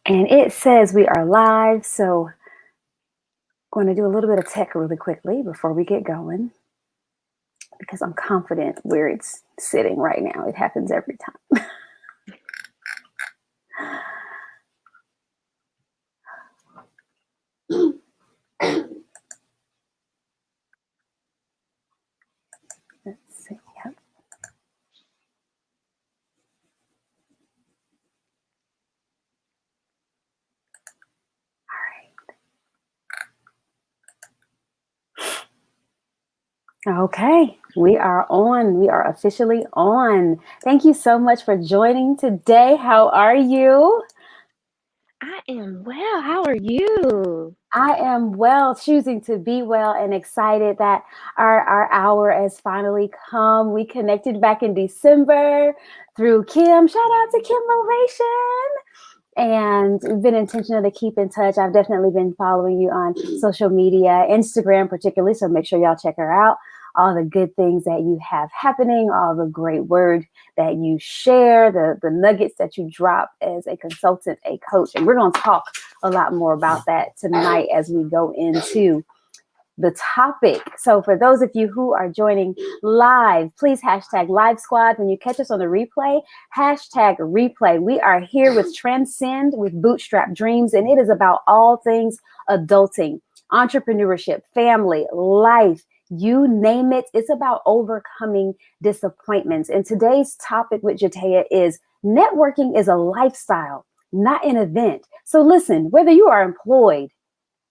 And it says we are live, so I'm going to do a little bit of tech really quickly before we get going because I'm confident where it's sitting right now. It happens every time. Let's see. Yep. Okay, we are on. We are officially on. Thank you so much for joining today. How are you? I am well. How are you? I am well, choosing to be well, and excited that our hour has finally come. We connected back in December through Kim. Shout out to Kim Motivation. And we've been intentional to keep in touch. I've definitely been following you on social media, Instagram particularly, so make sure y'all check her out. All the good things that you have happening, all the great word that you share, the nuggets that you drop as a consultant, a coach. And we're going to talk a lot more about that tonight as we go into the topic. So for those of you who are joining live, please hashtag Live Squad. When you catch us on the replay, hashtag replay. We are here with Transcend with Bootstrap Dreams, and it is about all things adulting, entrepreneurship, family, life, you name it. It's about overcoming disappointments. And today's topic with Jatea is networking is a lifestyle, not an event. So listen, whether you are employed,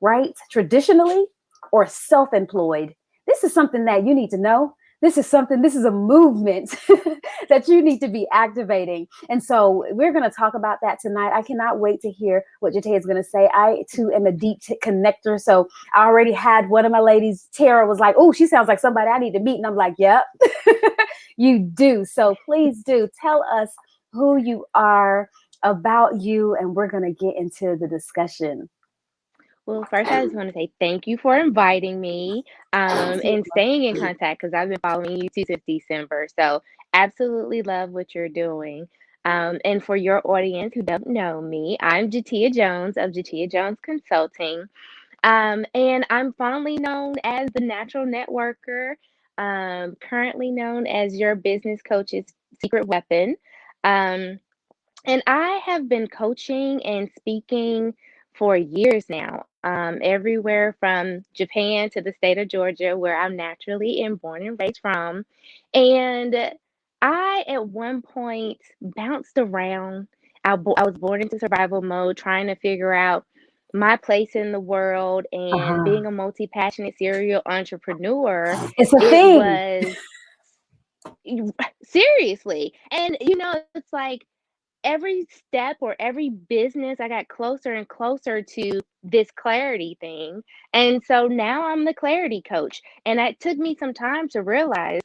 right, traditionally, or self-employed, this is something that you need to know. This is a movement that you need to be activating. And so we're going to talk about that tonight. I cannot wait to hear what Jatea is going to say. I too am a deep connector. So I already had one of my ladies, Tara, was like, oh, she sounds like somebody I need to meet. And I'm like, yep, you do. So please do tell us who you are, about you, and we're going to get into the discussion. Well, first, I just want to say thank you for inviting me and staying in contact because I've been following you too since December. So, absolutely love what you're doing. And for your audience who don't know me, I'm Jatia Jones of Jatia Jones Consulting. And I'm fondly known as the Natural Networker, currently known as your business coach's secret weapon. Um, And I have been coaching and speaking for years now, everywhere from Japan to the state of Georgia, where I'm naturally and born and raised from. And I, at one point, bounced around. I was born into survival mode, trying to figure out my place in the world. And Uh-huh. being a multi passionate serial entrepreneur, It's a it thing. was seriously. And, it's like, every step or every business, I got closer and closer to this clarity thing. And so now I'm the clarity coach. And it took me some time to realize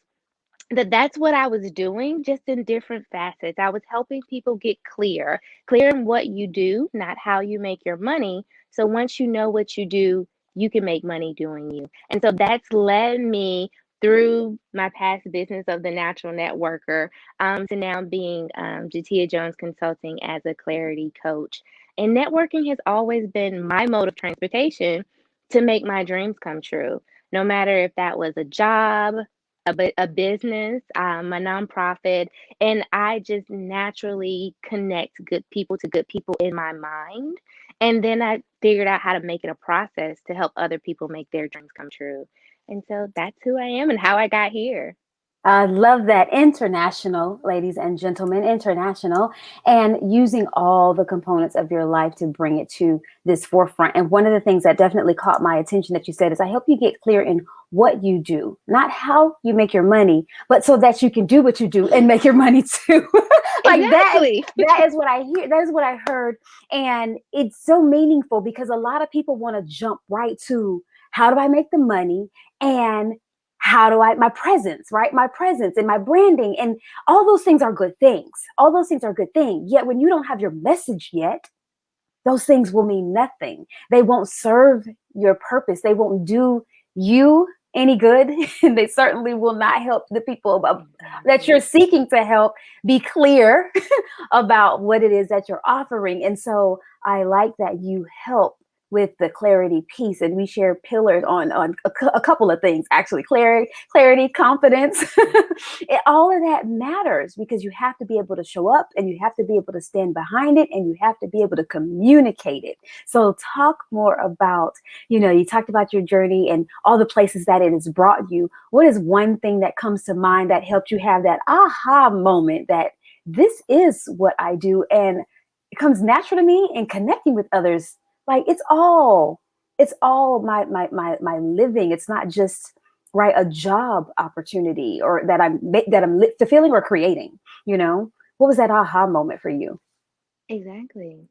that that's what I was doing, just in different facets. I was helping people get clear in what you do, not how you make your money. So once you know what you do, you can make money doing you. And so that's led me through my past business of the Natural Networker to now being Jatia Jones Consulting as a clarity coach. And networking has always been my mode of transportation to make my dreams come true. No matter if that was a job, a business, a nonprofit, and I just naturally connect good people to good people in my mind. And then I figured out how to make it a process to help other people make their dreams come true. And so that's who I am and how I got here. I love that. International, ladies and gentlemen, international, and using all the components of your life to bring it to this forefront. And one of the things that definitely caught my attention that you said is I help you get clear in what you do, not how you make your money, but so that you can do what you do and make your money too. Like Exactly. that is what I hear. That is what I heard. And it's so meaningful because a lot of people want to jump right to how do I make the money and how do I, my presence, right? My presence and my branding and all those things are good things. All those things are good things. Yet when you don't have your message yet, those things will mean nothing. They won't serve your purpose. They won't do you any good, and they certainly will not help the people that you're Exactly. seeking to help be clear about what it is that you're offering. And so I like that you help with the clarity piece, and we share pillars on a couple of things, actually: clarity, confidence. All of that matters because you have to be able to show up, and you have to be able to stand behind it, and you have to be able to communicate it. So talk more about, you talked about your journey and all the places that it has brought you. What is one thing that comes to mind that helped you have that aha moment that this is what I do, and it comes natural to me, and connecting with others, like it's all my living. It's not just right a job opportunity or that I'm fulfilling or creating. What was that aha moment for you? Exactly.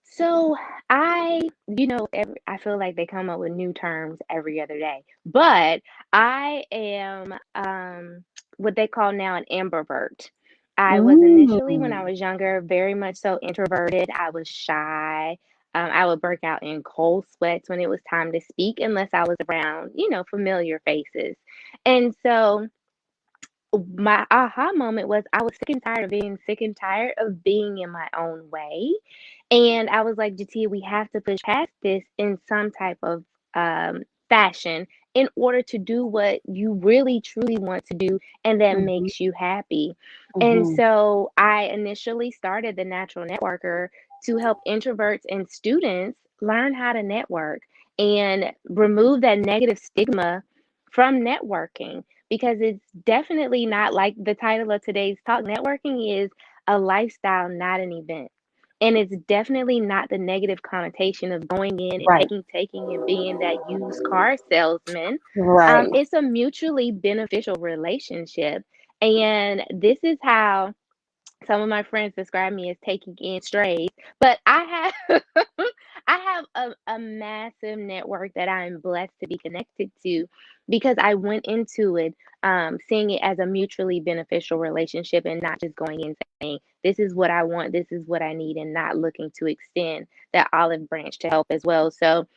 So I, I feel like they come up with new terms every other day, but I am what they call now an ambivert. I was initially, when I Mm, was younger, very much so introverted. I was shy. I would break out in cold sweats when it was time to speak, unless I was around, familiar faces. And so my aha moment was I was sick and tired of being sick and tired of being in my own way. And I was like, Jatia, we have to push past this in some type of fashion in order to do what you really truly want to do and that mhm, makes you happy. And mhm, so I initially started the Natural Networker to help introverts and students learn how to network and remove that negative stigma from networking, because it's definitely not like the title of today's talk. Networking is a lifestyle, not an event. And it's definitely not the negative connotation of going in and right, taking and being that used car salesman. right. It's a mutually beneficial relationship. And this is how some of my friends describe me as taking in strays, but I have I have a massive network that I am blessed to be connected to, because I went into it seeing it as a mutually beneficial relationship and not just going in saying, this is what I want, this is what I need, and not looking to extend that olive branch to help as well. So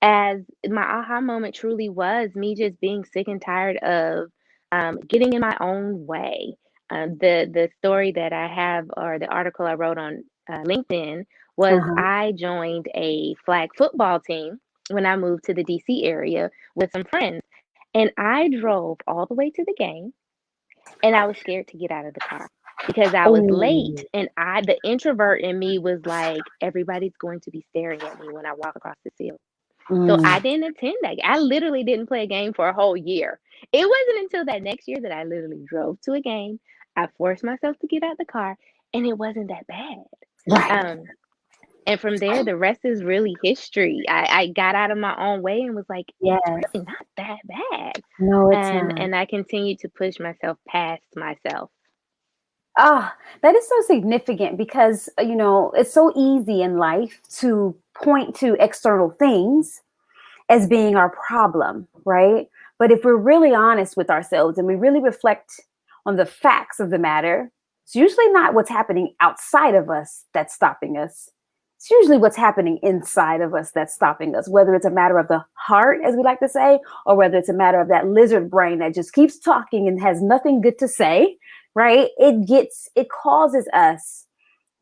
as my aha moment truly was me just being sick and tired of getting in my own way. The story that I have, or the article I wrote on LinkedIn, was Uh-huh. I joined a flag football team when I moved to the DC area with some friends, and I drove all the way to the game, and I was scared to get out of the car because I was late, Oh, and the introvert in me was like, everybody's going to be staring at me when I walk across the field. So I mm, didn't attend that. I literally didn't play a game for a whole year. It wasn't until that next year that I literally drove to a game. I forced myself to get out the car, and it wasn't that bad. right. Um, and from there, the rest is really history. I got out of my own way and was like, it's Yes. really not that bad. No, it's And not. and I continued to push myself past myself. Ah, that is so significant because, it's so easy in life to point to external things as being our problem, right? But if we're really honest with ourselves and we really reflect on the facts of the matter, it's usually not what's happening outside of us that's stopping us. It's usually what's happening inside of us that's stopping us, whether it's a matter of the heart, as we like to say, or whether it's a matter of that lizard brain that just keeps talking and has nothing good to say, right? It causes us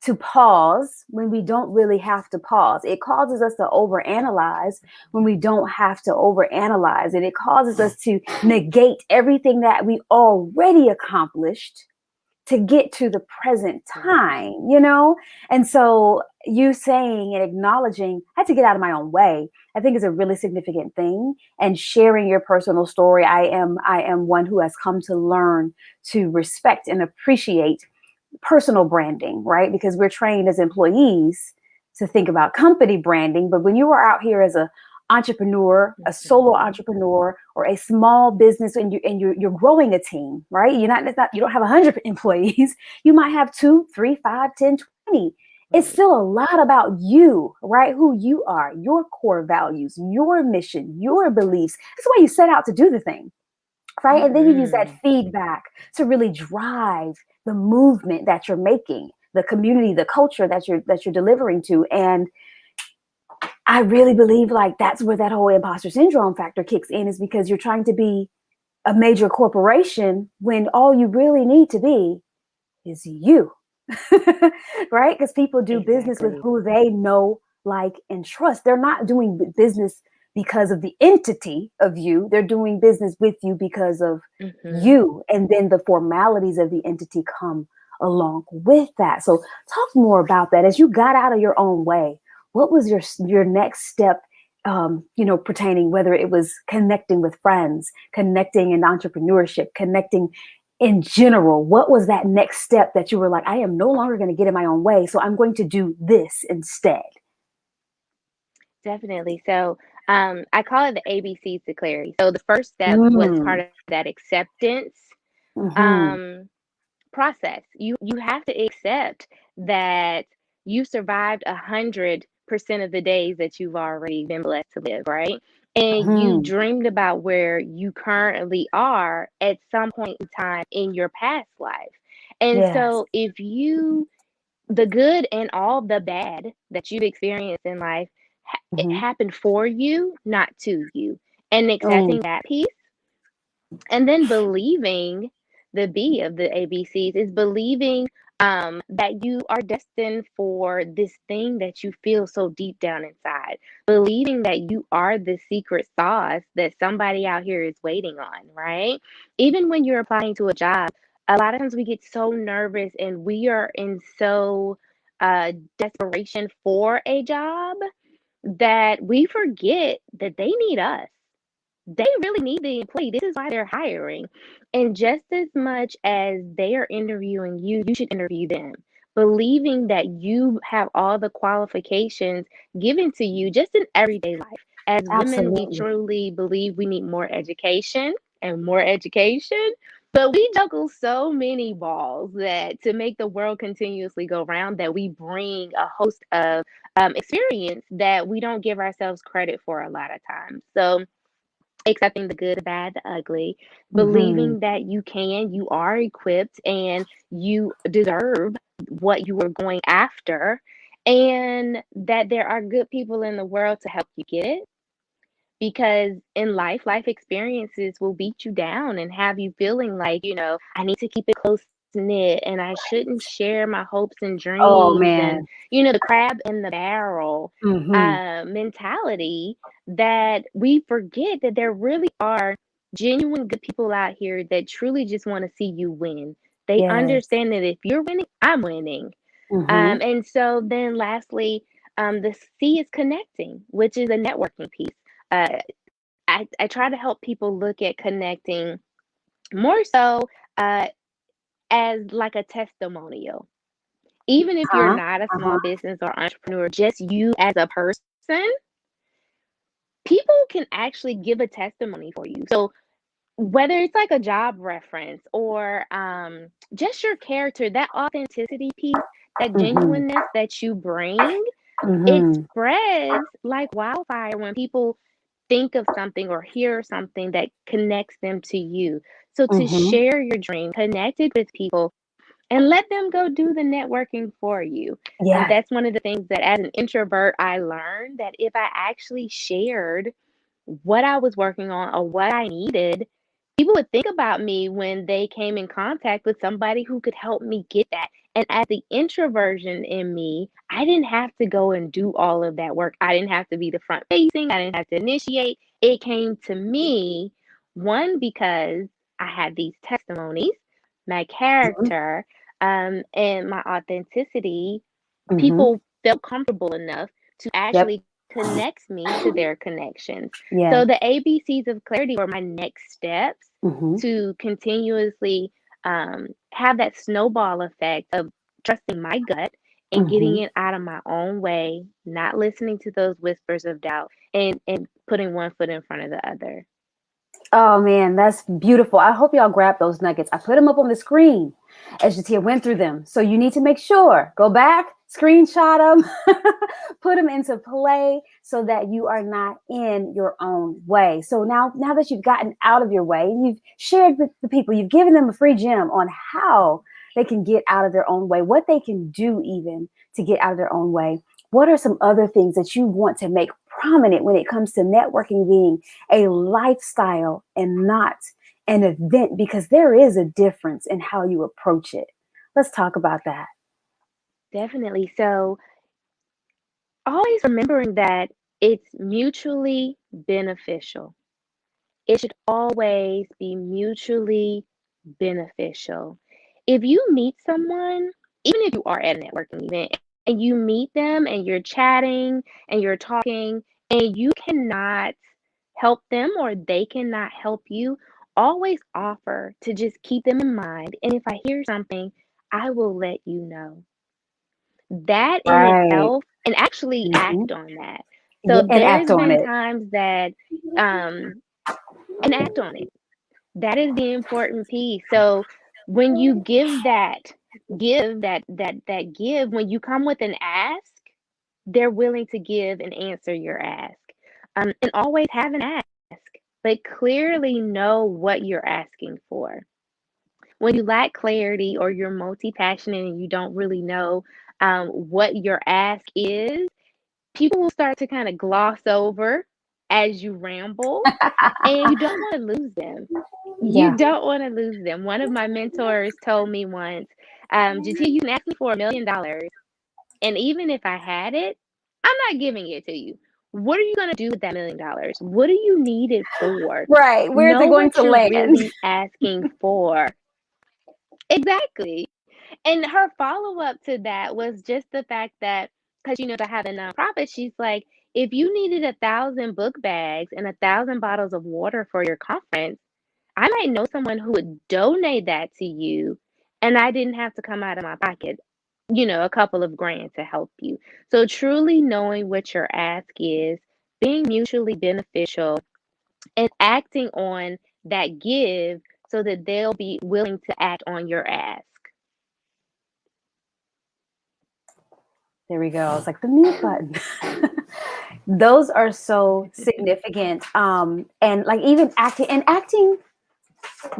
to pause when we don't really have to pause. It causes us to overanalyze when we don't have to overanalyze. And it causes us to negate everything that we already accomplished to get to the present time, you know? And so you saying and acknowledging, I had to get out of my own way, I think is a really significant thing. And sharing your personal story, I am one who has come to learn to respect and appreciate personal branding, right? Because we're trained as employees to think about company branding. But when you are out here as a entrepreneur, a solo Mhm. entrepreneur, or a small business, and you're growing a team, right? You don't have 100 employees. You might have 2, 3, 5, 10, 20. It's Right. still a lot about you, right? Who you are, your core values, your mission, your beliefs. That's why you set out to do the thing, right? And then you use that Mhm. feedback to really drive the movement that you're making, the community, the culture that you're delivering to. And I really believe like that's where that whole imposter syndrome factor kicks in, is because you're trying to be a major corporation when all you really need to be is you. Right? Because people do business with Exactly. who they know, like, and trust. They're not doing business because of the entity of you. They're doing business with you because of Mhm. you. And then the formalities of the entity come along with that. So talk more about that. As you got out of your own way, what was your next step, pertaining, whether it was connecting with friends, connecting in entrepreneurship, connecting in general? What was that next step that you were like, I am no longer going to get in my own way, so I'm going to do this instead? Definitely. So, I call it the ABCs to clarity. So the first step was Mm. part of that acceptance Mm-hmm. um, process. You have to accept that you survived 100% of the days that you've already been blessed to live, right? And you Mm-hmm. dreamed about where you currently are at some point in time in your past life. And Yes. so if you the good and all the bad that you've experienced in life, it Mm-hmm. happened for you, not to you. And Mm. accepting that piece, and then believing the B of the ABCs is believing that you are destined for this thing that you feel so deep down inside. Believing that you are the secret sauce that somebody out here is waiting on, right? Even when you're applying to a job, a lot of times we get so nervous and we are in so desperation for a job that we forget that they need us. They really need the employee. This is why they're hiring. And just as much as they are interviewing you, you should interview them, believing that you have all the qualifications given to you just in everyday life. As women, we Absolutely. truly believe we need more education and more education. But we juggle so many balls that to make the world continuously go round, that we bring a host of experience that we don't give ourselves credit for a lot of times. So, accepting the good, the bad, the ugly, Mm-hmm. believing that you are equipped and you deserve what you are going after, and that there are good people in the world to help you get it. Because in life experiences will beat you down and have you feeling like, I need to keep it close knit and I shouldn't share my hopes and Oh dreams, and, man. the crab in the barrel Mm-hmm. mentality, that we forget that there really are genuine good people out here that truly just want to see you win. They Yes. understand that if you're winning, I'm winning. Mm-hmm. And so then lastly, the C is connecting, which is a networking piece. Uh, I try to help people look at connecting more so uh, as like a testimonial. Even if you're Huh? not a small Uh-huh. business or entrepreneur, just you as a person, people can actually give a testimony for you. So whether it's like a job reference or just your character, that authenticity piece, that Mm-hmm. genuineness that you bring, it Mm-hmm. spreads like wildfire when people think of something or hear something that connects them to you. So to Mm-hmm. share your dream, connected with people, and let them go do the networking for you. Yes. That's one of the things that as an introvert, I learned that if I actually shared what I was working on or what I needed, people would think about me when they came in contact with somebody who could help me get that. And as the introversion in me, I didn't have to go and do all of that work. I didn't have to be the front facing, I didn't have to initiate. It came to me, one, because I had these testimonies, my Mm-hmm. character, and my authenticity. Mm-hmm. People felt comfortable enough to Yep. actually connect me to their connections. Yes. So the ABCs of clarity were my next steps Mm-hmm. to continuously have that snowball effect of trusting my gut and getting Mm-hmm. it out of my own way, not listening to those whispers of doubt, and putting one foot in front of the other. Oh man, that's beautiful. I hope y'all grab those nuggets. I put them up on the screen as Jatia went through them. So you need to make sure, go back, screenshot them, put them into play so that you are not in your own way. So now that you've gotten out of your way, you've shared with the people, you've given them a free gem on how they can get out of their own way, what they can do even to get out of their own way. What are some other things that you want to make prominent when it comes to networking being a lifestyle and not an event, because there is a difference in how you approach it. Let's talk about that. Definitely. So always remembering that it's mutually beneficial. It should always be mutually beneficial. If you meet someone, even if you are at a networking event and you meet them and you're chatting and you're talking and you cannot help them or they cannot help you, always offer to just keep them in mind. And if I hear something, I will let you know. That in Right. itself, and actually Hmm. act on that. Yeah, So and there's act on been it. times that, um, and act on it. That is the important piece. So when you give, when you come with an ask, they're willing to give and answer your ask. And always have an ask, but clearly know what you're asking for. When you lack clarity or you're multi-passionate and you don't really know what your ask is, people will start to kind of gloss over as you ramble, and you don't want to lose them. You Yeah. don't want to lose them. One of my mentors told me once, Jatia, you can ask me for $1 million, and even if I had it, I'm not giving it to you. What are you going to do with that $1 million? What do you need it for? Right. Where is it Know going what to you're land? really asking for. Exactly. And her follow-up to that was just the fact that, because I have a nonprofit, she's like, if you needed 1,000 book bags and 1,000 bottles of water for your conference, I might know someone who would donate that to you, and I didn't have to come out of my pocket, a couple of grand to help you. So truly knowing what your ask is, being mutually beneficial, and acting on that give so that they'll be willing to act on your ask. There we go. It's like the mute button. Those are so significant. And like even acting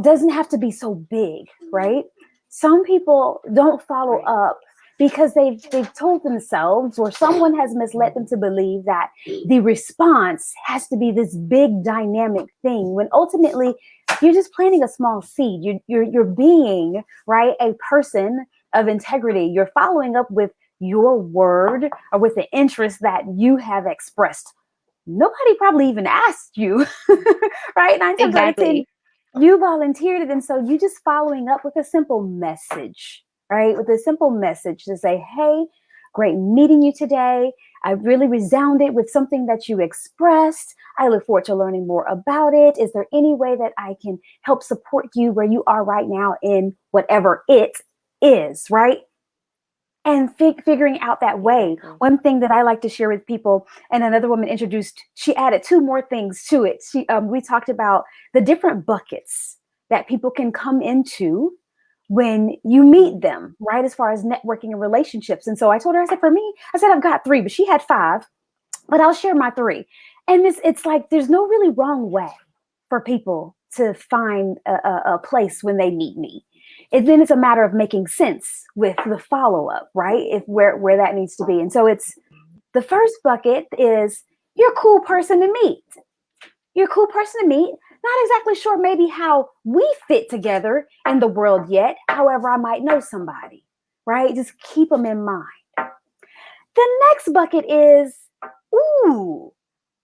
doesn't have to be so big, right? Some people don't follow Right. up because they've told themselves, or someone has misled them to believe that the response has to be this big dynamic thing, when ultimately you're just planting a small seed. You're being, right, a person of integrity. You're following up with your word or with the interest that you have expressed. Nobody probably even asked you, right? 9 times out of 10, Exactly. you volunteered it. And so you just following up with a simple message, right? With a simple message to say, hey, great meeting you today. I really resounded with something that you expressed. I look forward to learning more about it. Is there any way that I can help support you where you are right now in whatever it is, right? And figuring out that way. Exactly. One thing that I like to share with people, and another woman introduced, she added two more things to it. We talked about the different buckets that people can come into when you meet them, right? As far as networking and relationships. And so I told her, I said, for me, I said, I've got three, but she had five, but I'll share my three. And it's like, there's no really wrong way for people to find a place when they meet me. And then it's a matter of making sense with the follow-up, right? If where that needs to be. And so it's the first bucket is you're a cool person to meet. You're a cool person to meet. Not exactly sure maybe how we fit together in the world yet. However, I might know somebody, right? Just keep them in mind. The next bucket is, ooh,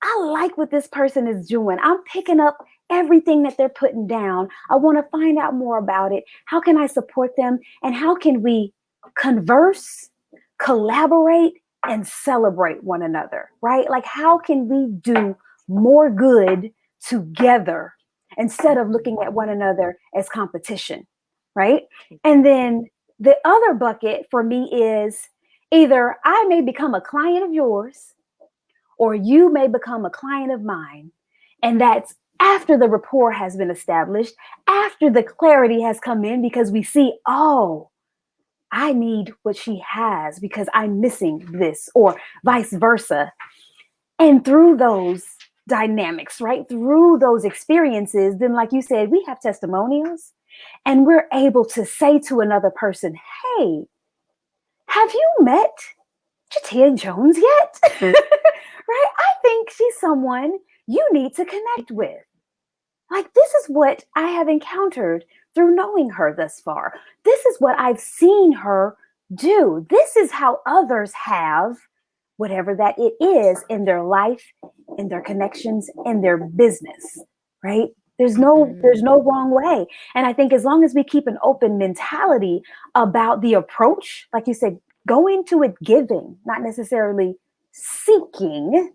I like what this person is doing. I'm picking up everything that they're putting down. I want to find out more about it. How can I support them? And how can we converse, collaborate, and celebrate one another, right? Like, how can we do more good together instead of looking at one another as competition, right? And Exactly. then the other bucket for me is either I may become a client of yours or you may become a client of mine. And that's after the rapport has been established, after the clarity has come in, because we see, oh, I need what she has because I'm missing this, or vice versa. And through those dynamics, right, through those experiences, then, like you said, we have testimonials and we're able to say to another person, hey, have you met Jatia Jones yet? Right? I think think she's someone you need to connect with. Like, this is what I have encountered through knowing her thus far. This is what I've seen her do. This is how others have, whatever that it is, in their life, in their connections, in their business, right? There's no wrong way. And I think as long as we keep an open mentality about the approach, like you said, go into it giving, not necessarily seeking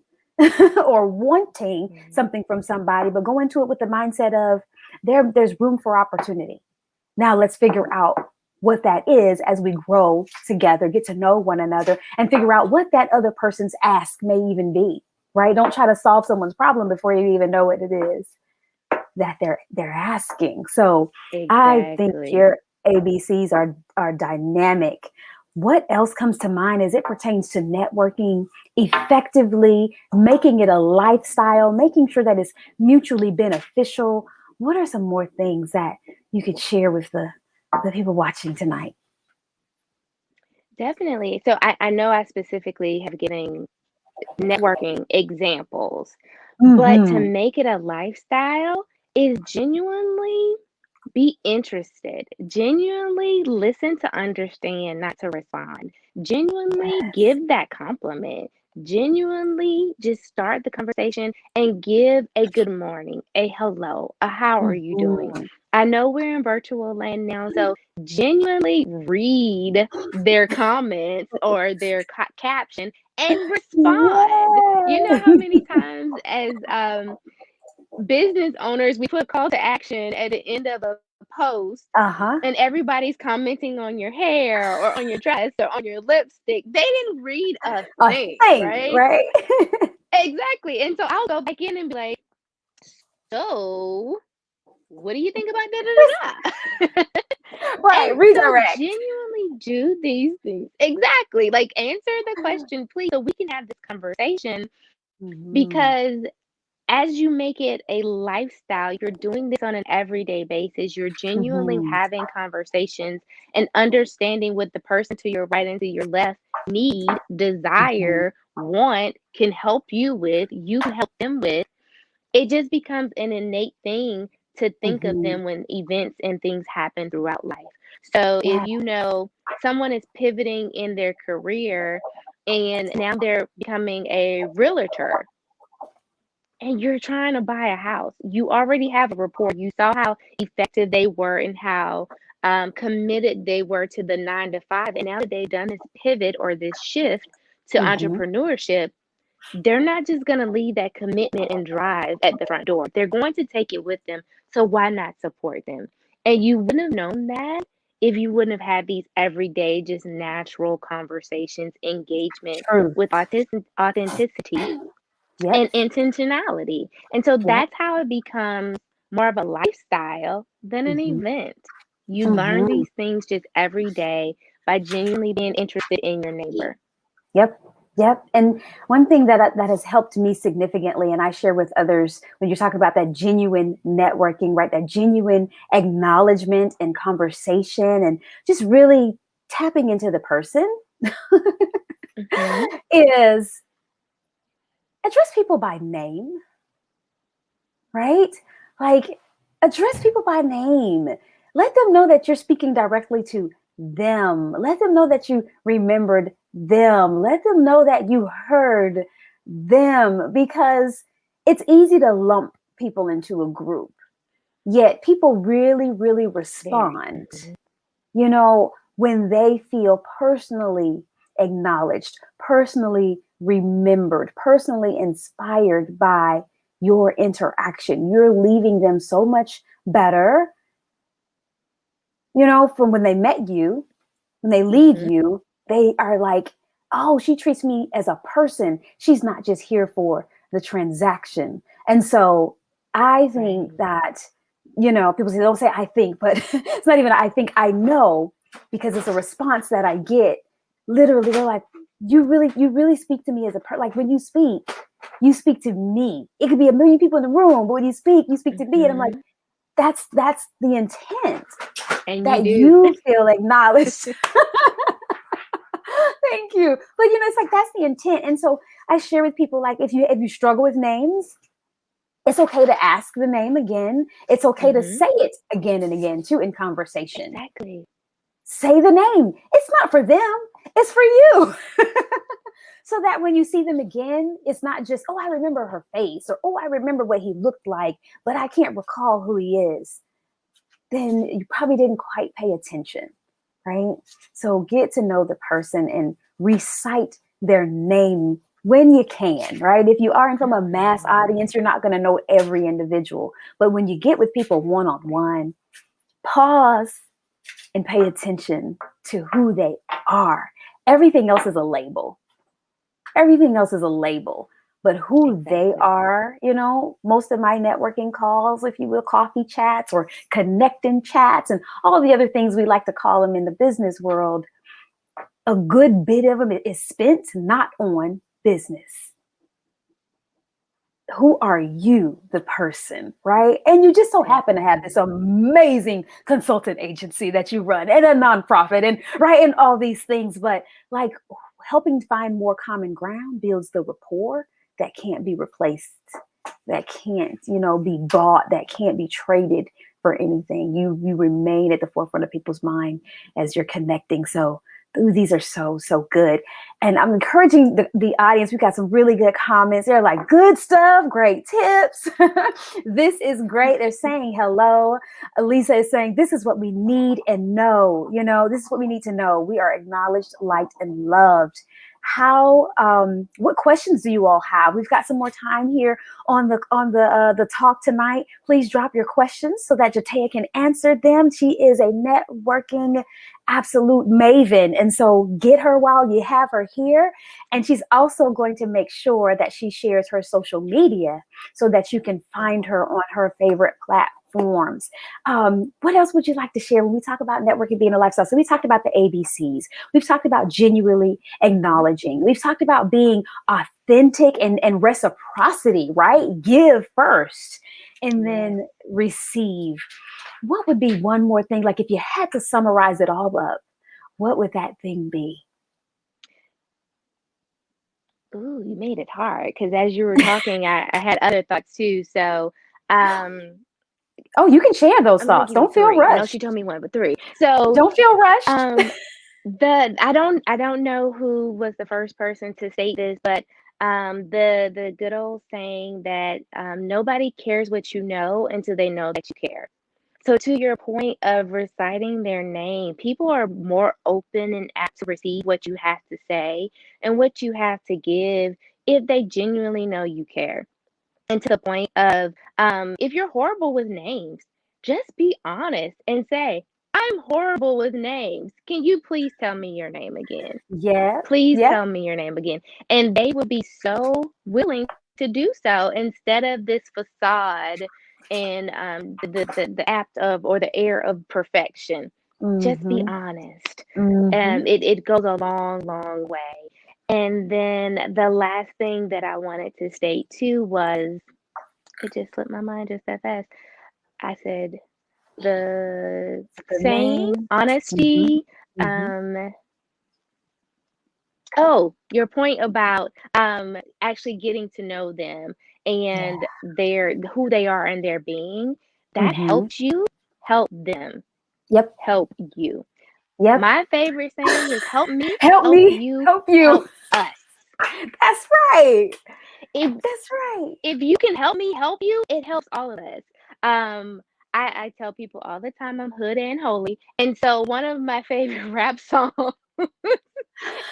or wanting something from somebody, but go into it with the mindset of there's room for opportunity. Now let's figure out what that is as we grow together, get to know one another, and figure out what that other person's ask may even be, right? Don't try to solve someone's problem before you even know what it is that they're asking. So I think Exactly. your ABCs are dynamic. What else comes to mind as it pertains to networking effectively, making it a lifestyle, making sure that it's mutually beneficial? What are some more things that you could share with the people watching tonight? Definitely. So I know I specifically have given networking examples, but to Mm-hmm. make it a lifestyle is genuinely be interested, genuinely listen to understand, not to respond, genuinely Yes. give that compliment, genuinely just start the conversation and give a good morning, a hello, a how are you doing. Mm-hmm. I know we're in virtual land now, so genuinely read their comments or their caption and respond. You know how Yes. many times as business owners, we put a call to action at the end of a post Uh-huh. and everybody's commenting on your hair or on your dress or on your lipstick. They didn't read a A thing, thing, right? right? Exactly. And so I'll go back in and be like, so what do you think about da da da da? Right. And so Redirect. genuinely do these things. Exactly. Like answer the question, please, so we can have this conversation Mm-hmm. because as you make it a lifestyle, you're doing this on an everyday basis. You're genuinely Mm-hmm. having conversations and understanding what the person to your right and to your left need, Mm-hmm. desire, want, can help you with, you can help them with. It just becomes an innate thing to think of Mm-hmm. them when events and things happen throughout life. So if Yeah. you know someone is pivoting in their career and now they're becoming a realtor and you're trying to buy a house, you already have a rapport. You saw how effective they were and how committed they were to the 9 to 5. And now that they've done this pivot or this shift to Mm-hmm. entrepreneurship, they're not just going to leave that commitment and drive at the front door. They're going to take it with them. So why not support them? And you wouldn't have known that if you wouldn't have had these everyday, just natural conversations, engagement Truth. with authenticity Yep. and intentionality. And so Yep. that's how it becomes more of a lifestyle than an Mm-hmm. event. You learn Mm-hmm. these things just every day by genuinely being interested in your neighbor. Yep. Yep. And one thing that has helped me significantly, and I share with others when you're talking about that genuine networking, right? That genuine acknowledgement and conversation and just really tapping into the person Hmm. is address people by name, right? Like, address people by name. Let them know that you're speaking directly to them. Let them know that you remembered them. Let them know that you heard them, because it's easy to lump people into a group. Yet people really, really Very respond, when they feel personally acknowledged, personally remembered, personally inspired by your interaction. You're leaving them so much better, from when they met you, when they leave hmm you, they are like, oh, she treats me as a person. She's not just here for the transaction. And so I think right. that, people say, don't say I think, but it's not even I think, I know, because it's a response that I get. Literally, they're like, you really speak to me as a person. Like, when you speak to me. It could be a million people in the room, but when you speak to me. And I'm like, Hmm. that's the intent, And you that do. you feel acknowledged. That Thank you. But it's like that's the intent. And so I share with people, like, if you struggle with names, it's okay to ask the name again. It's okay to say it again and again too in conversation. Exactly. Say the name. It's not for them, it's for you. So that when you see them again, it's not just, oh, I remember her face, or oh, I remember what he looked like, but I can't recall who he is. Then you probably didn't quite pay attention, right? So get to know the person and recite their name when you can, right? If you are in from a mass audience, you're not going to know every individual. But when you get with people one-on-one, pause and pay attention to who they are. Everything else is a label. Everything else is a label. But who they are, most of my networking calls, if you will, coffee chats or connecting chats and all the other things we like to call them in the business world, a good bit of them is spent not on business. Who are you, the person, right? And you just so happen to have this amazing consultant agency that you run and a nonprofit and right and all these things. But like helping find more common ground builds the rapport that can't be replaced, that can't, be bought, that can't be traded for anything. You remain at the forefront of people's mind as you're connecting. So these are so good. And I'm encouraging the audience. We got some really good comments. They're like, good stuff, great tips. This is great. They're saying hello. Lisa is saying, this is what we need and know. This is what we need to know. We are acknowledged, liked, and loved. What questions do you all have? We've got some more time here on the talk tonight. Please drop your questions so that Jatea can answer them. She is a networking absolute maven. And so get her while you have her here. And she's also going to make sure that she shares her social media so that you can find her on her favorite platforms. What else would you like to share when we talk about networking being a lifestyle? So we talked about the ABCs. We've talked about genuinely acknowledging. We've talked about being authentic and reciprocity, right? Give first and then receive. What would be one more thing? Like if you had to summarize it all up, what would that thing be? Ooh, you made it hard because as you were talking, I had other thoughts too. So, oh, you can share those thoughts. Don't feel rushed. No, she told me one, but three. So don't feel rushed. I don't know who was the first person to state this, but the good old saying that nobody cares what you know until they know that you care. So to your point of reciting their name, people are more open and apt to receive what you have to say and what you have to give if they genuinely know you care. And to the point of if you're horrible with names, just be honest and say, I'm horrible with names. Can you please tell me your name again? Yeah. Please tell me your name again. And they would be so willing to do so instead of this facade and the act of or the air of perfection. Just be honest. It goes a long way. And then the last thing that I wanted to state too was, it just slipped my mind just that fast. I said the saying, honesty, oh, your point about actually getting to know them and who they are and their being, that helps you help them. Yep. Help you. Yep. My favorite saying is help me, help you, help us. That's right. That's right. If you can help me help you, it helps all of us. I tell people all the time I'm hood and holy. And so one of my favorite rap songs is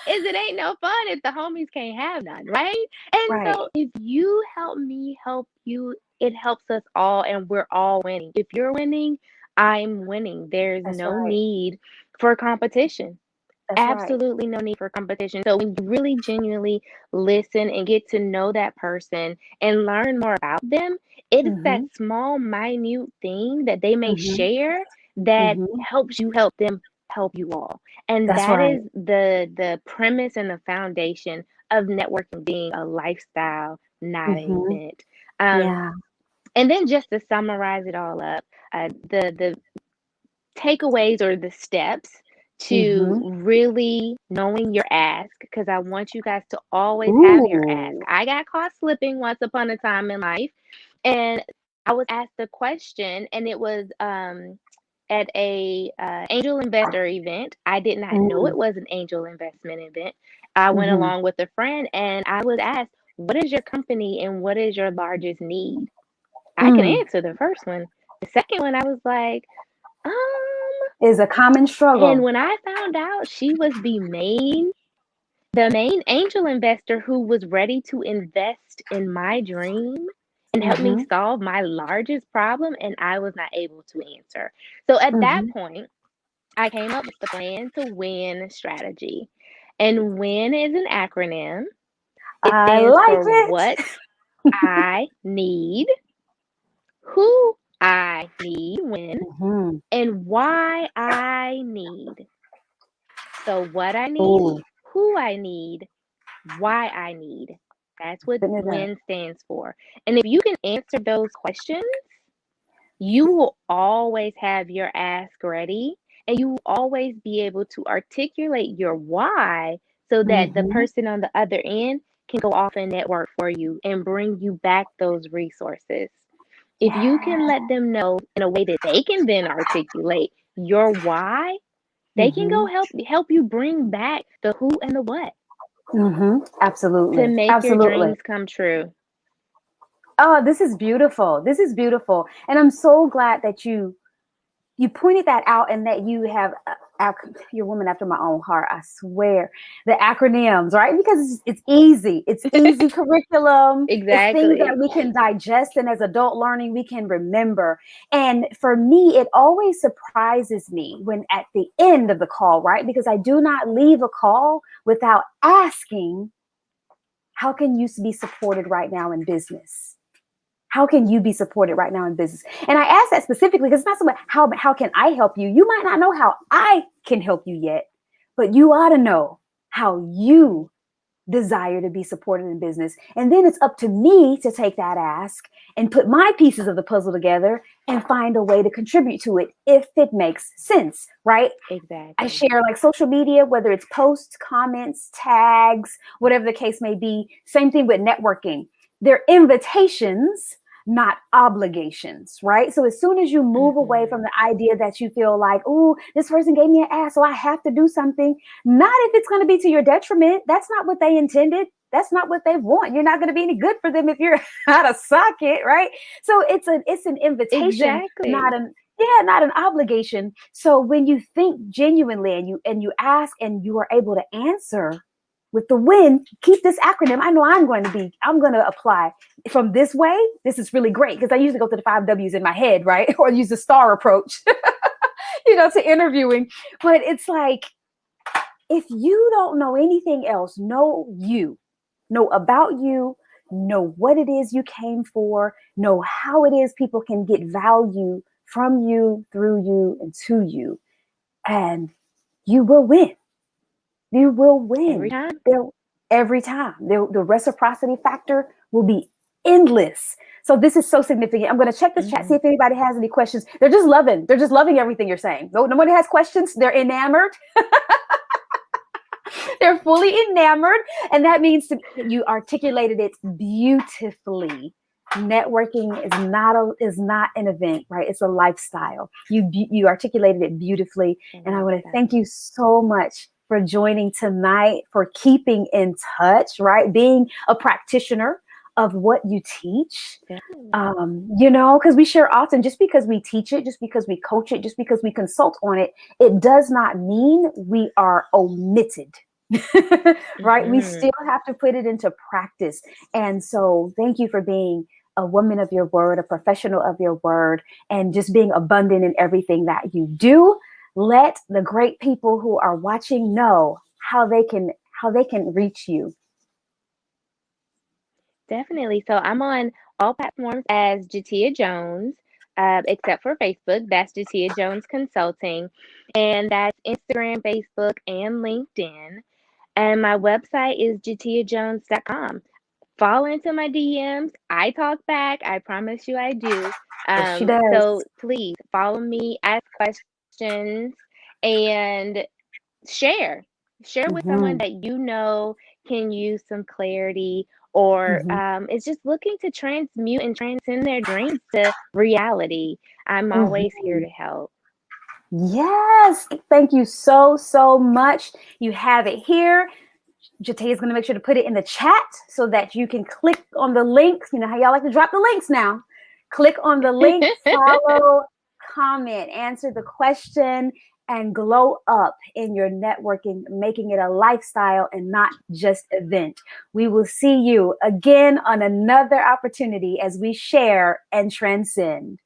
it ain't no fun if the homies can't have none, right? And so if you help me help you, it helps us all and we're all winning. If you're winning, I'm winning. There's no need for competition. Absolutely no need for competition. So when you really genuinely listen and get to know that person and learn more about them, it is that small, minute thing that they may share that helps you help them help you all. And that is the premise and the foundation of networking being a lifestyle, not an event. And then just to summarize it all up, the takeaways or the steps to Mm-hmm. really knowing your ask, because I want you guys to always have your ask. Ooh. I got caught slipping once upon a time in life, and I was asked a question, and it was at a angel investor event. I did not know Mm. it was an angel investment event. I went Mm-hmm. along with a friend, and I was asked, "What is your company and what is your largest need?" I can Mm. answer the first one. The second one, I was like, um, Is a common and struggle. when I found out she was the main angel investor who was ready to invest in my dream and help me Mm-hmm. solve my largest problem, and I was not able to answer. So at that Mm-hmm. point, I came up with the plan to win strategy. And WIN is an acronym. It I stands like for it. what I need, who I need, when, Mm-hmm. and why I need. So, what I need, Ooh, who I need, why I need. That's what putting it up. WIN stands for. And if you can answer those questions, you will always have your ask ready, and you will always be able to articulate your why so that the Mm-hmm. person on the other end can go off and network for you and bring you back those resources. If you Yeah. can let them know in a way that they can then articulate your why, they can Mm-hmm. go help you bring back the who and the what Mm-hmm. to Absolutely. make your Absolutely. dreams come true. Oh, this is beautiful. This is beautiful. And I'm so glad that you pointed that out and that you have you're a woman after my own heart, I swear. The acronyms, right? Because it's easy. It's easy curriculum. It's things that Exactly. we can digest, and as adult learning we can remember. And for me, it always surprises me when at the end of the call, right? Because I do not leave a call without asking, how can you be supported right now in business? How can you be supported right now in business? And I ask that specifically because it's not so much how can I help you? You might not know how I can help you yet, but you ought to know how you desire to be supported in business. And then it's up to me to take that ask and put my pieces of the puzzle together and find a way to contribute to it if it makes sense, right? I Exactly. share like social media, whether it's posts, comments, tags, whatever the case may be. Same thing with networking. They're invitations, not obligations, right? So as soon as you move away Hmm. from the idea that you feel like, oh, this person gave me an ass, so I have to do something, not if it's going to be to your detriment. That's not what they intended. That's not what they want. You're not going to be any good for them if you're out of socket, right? So it's an invitation, not Exactly. an yeah, not an obligation. So when you think genuinely and you ask and you are able to answer with the win, keep this acronym. I know I'm going to apply from this way. This is really great because I usually go to the 5 W's in my head, right? Or use the STAR approach, to interviewing. But it's like, if you don't know anything else, know about you, know what it is you came for, know how it is people can get value from you, through you, and to you, and you will win. You will Every win. time. They'll, every time. The reciprocity factor will be endless. So this is so significant. I'm going to check this chat, see Hmm. if anybody has any questions. They're just loving. They're just loving everything you're saying. No, nobody has questions. They're enamored. They're fully enamored, and that means you articulated it beautifully. Networking is not an event, right? It's a lifestyle. You articulated it beautifully, A and I want to thank lifestyle. you so much for joining tonight, for keeping in touch, right? Being a practitioner of what you teach. Definitely. Because we share often, just because we teach it, just because we coach it, just because we consult on it, it does not mean we are omitted. Right? We Hmm. still have to put it into practice. And so thank you for being a woman of your word, a professional of your word, and just being abundant in everything that you do. Let the great people who are watching know how they can reach you. Definitely. So I'm on all platforms as Jatia Jones, except for Facebook. That's Jatia Jones Consulting. And that's Instagram, Facebook, and LinkedIn. And my website is jatiajones.com. Fall into my DMs. I talk back. I promise you I do. Yes, she So does. please follow me, ask questions, and share. Share with someone Mhm. that you know can use some clarity or Mhm. is just looking to transmute and transcend their dreams to reality. I'm always here Mhm. to help. Yes. Thank you so, so much. You have it here. Jate is going to make sure to put it in the chat so that you can click on the links. You know how y'all like to drop the links now. Click on the link, follow, comment, answer the question, and glow up in your networking, making it a lifestyle and not just event. We will see you again on another opportunity as we share and transcend.